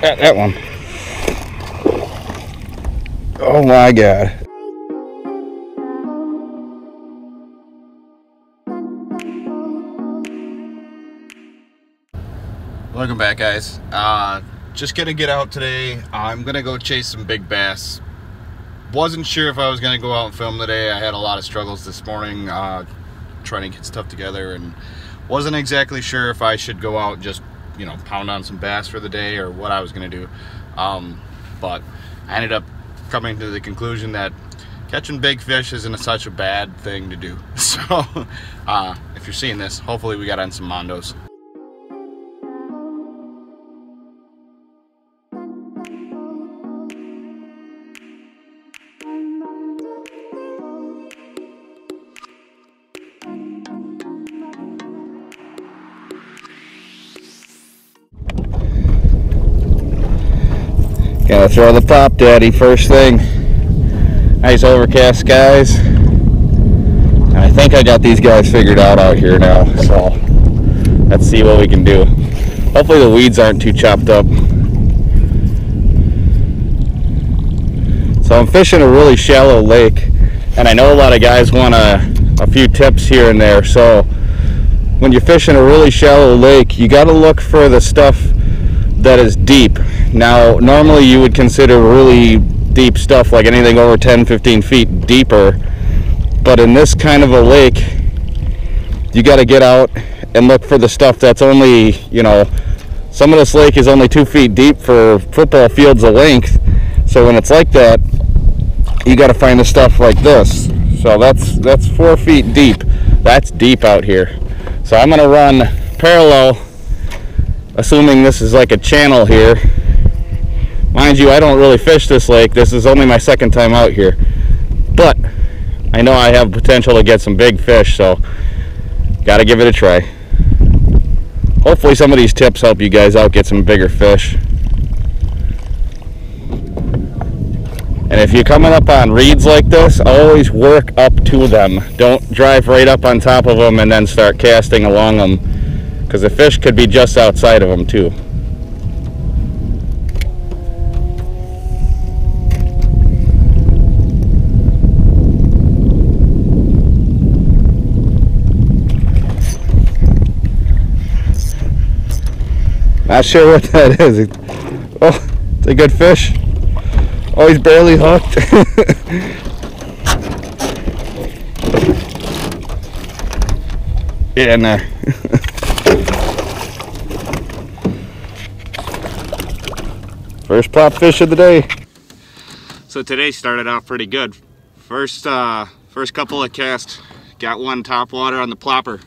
That one. Oh my God. Welcome back, guys. Just gonna get out today. I'm gonna go chase some big bass. Wasn't sure if I was gonna go out and film today. I had a lot of struggles this morning trying to get stuff together, and wasn't exactly sure if I should go out and just, you know, pound on some bass for the day or what I was gonna do. But I ended up coming to the conclusion that catching big fish isn't such a bad thing to do. So if you're seeing this, hopefully we got on some mondos. Gotta throw the Pop Daddy first thing. Nice overcast skies. And I think I got these guys figured out here now, so let's see what we can do. Hopefully the weeds aren't too chopped up. So I'm fishing a really shallow lake, and I know a lot of guys want a few tips here and there. So when you're fishing a really shallow lake, you gotta look for the stuff that is deep. Now, normally you would consider really deep stuff like anything over 10-15 feet deeper, but in this kind of a lake, you got to get out and look for the stuff that's only, you know, some of this lake is only 2 feet deep for football fields of length. So when it's like that, you got to find the stuff like this. So that's 4 feet deep. That's deep out here. So I'm going to run parallel, assuming this is like a channel here. Mind you, I don't really fish this lake. This is only my second time out here, but I know I have potential to get some big fish, so gotta give it a try. Hopefully some of these tips help you guys out get some bigger fish. And if you're coming up on reeds like this, always work up to them. Don't drive right up on top of them and then start casting along them, because the fish could be just outside of them too. Not sure what that is. Oh, it's a good fish. Oh, he's barely hooked. Get in there. First pop fish of the day. So today started off pretty good. First couple of casts, got one top water on the plopper.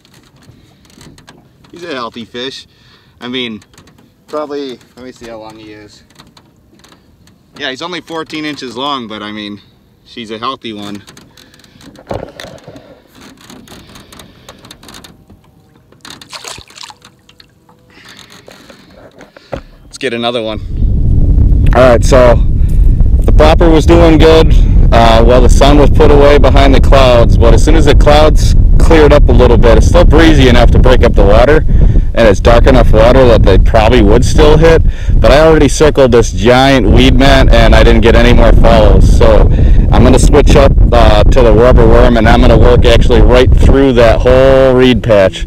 He's a healthy fish. I mean, probably, let me see how long he is. Yeah, he's only 14 inches long, but I mean, she's a healthy one. Let's get another one. Alright, so the plopper was doing good while the sun was put away behind the clouds, but as soon as the clouds cleared up a little bit, it's still breezy enough to break up the water, and it's dark enough water that they probably would still hit. But I already circled this giant weed mat and I didn't get any more follows, so I'm going to switch up to the rubber worm, and I'm going to work actually right through that whole reed patch.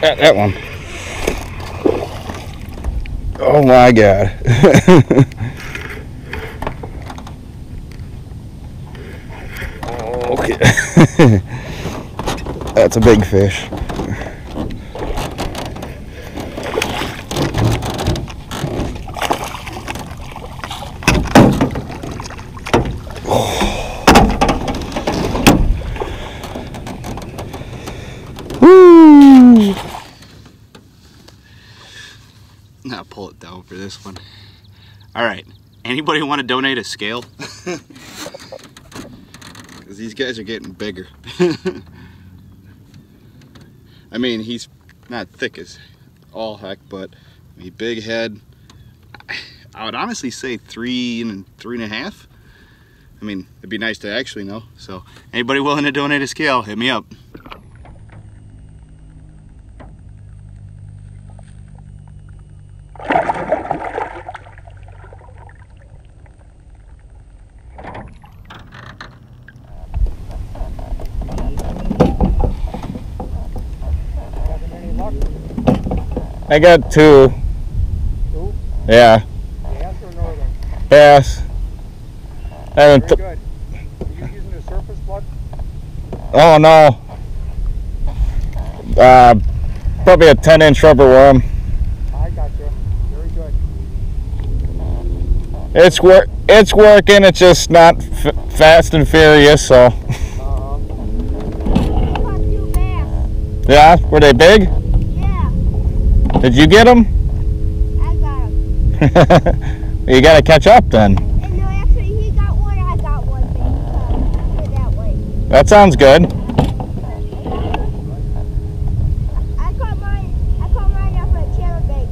That one. Oh my God. Okay. That's a big fish. Woo! Now pull it down for this one. All right. Anybody want to donate a scale? Because these guys are getting bigger. I mean, he's not thick as all heck, but I mean, big head. I would honestly say 3 and 3.5. I mean, it'd be nice to actually know. So, anybody willing to donate a scale, hit me up. I got 2. 2? Yeah. Bass or northern? Bass. Very good. Are you using a surface blood? Oh no. Probably a 10-inch rubber worm. I got you. Very good. It's working. It's just not fast and furious. So. Yeah. Were they big? Yeah. Did you get them? I got him. You gotta catch up then. And no, actually, he got one, I got one, but he did that way. That sounds good. I caught mine off a chatterbait.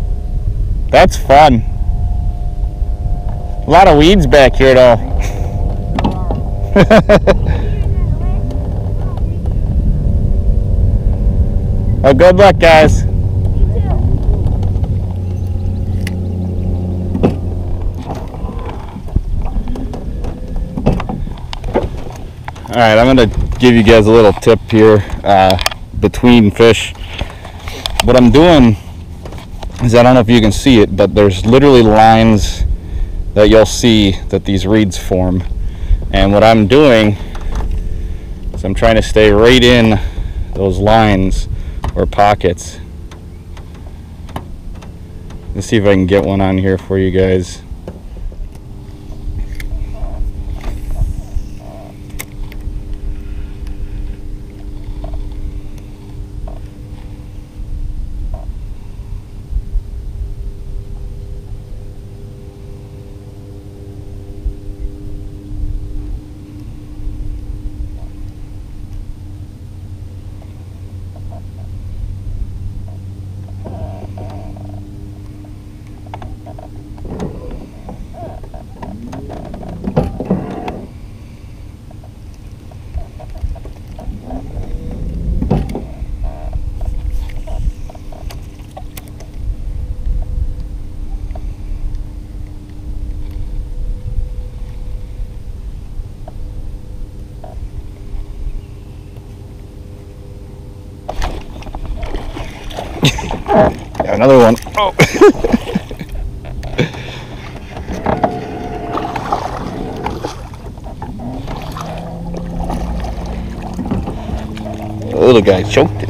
That's fun. A lot of weeds back here though. Well, good luck, guys. Alright, I'm going to give you guys a little tip here between fish. What I'm doing is, I don't know if you can see it, but there's literally lines that you'll see that these reeds form. And what I'm doing is I'm trying to stay right in those lines or pockets. Let's see if I can get one on here for you guys. Got another one. Oh. The little guy choked it.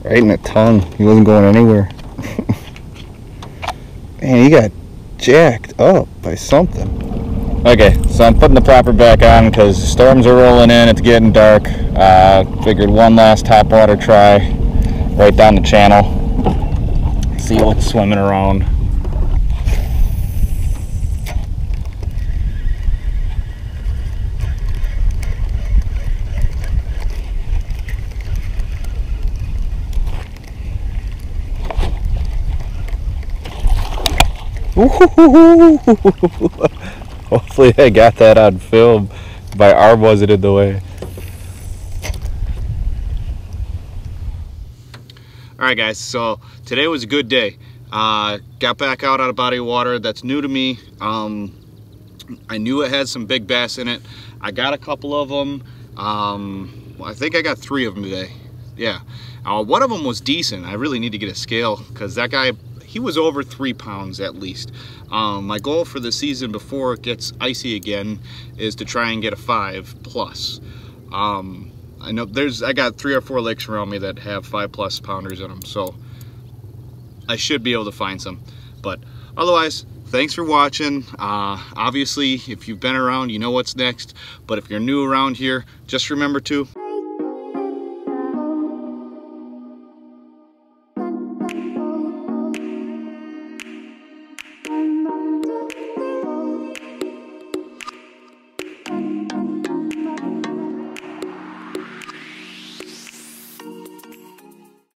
Right in the tongue. He wasn't going anywhere. Man, he got jacked up by something. Okay, so I'm putting the plopper back on because storms are rolling in. It's getting dark. Figured one last top water try right down the channel. See what's swimming around. Hopefully I got that on film. My arm wasn't in the way. Alright guys, so today was a good day. Got back out on a body of water that's new to me. I knew it had some big bass in it. I got a couple of them. I think I got 3 of them today. Yeah. One of them was decent. I really need to get a scale because that guy, he was over 3 pounds at least. My goal for the season before it gets icy again is to try and get a 5+. I know I got 3 or 4 lakes around me that have 5+ pounders in them, so I should be able to find some. But otherwise, thanks for watching. Obviously, if you've been around, you know what's next. But if you're new around here, just remember to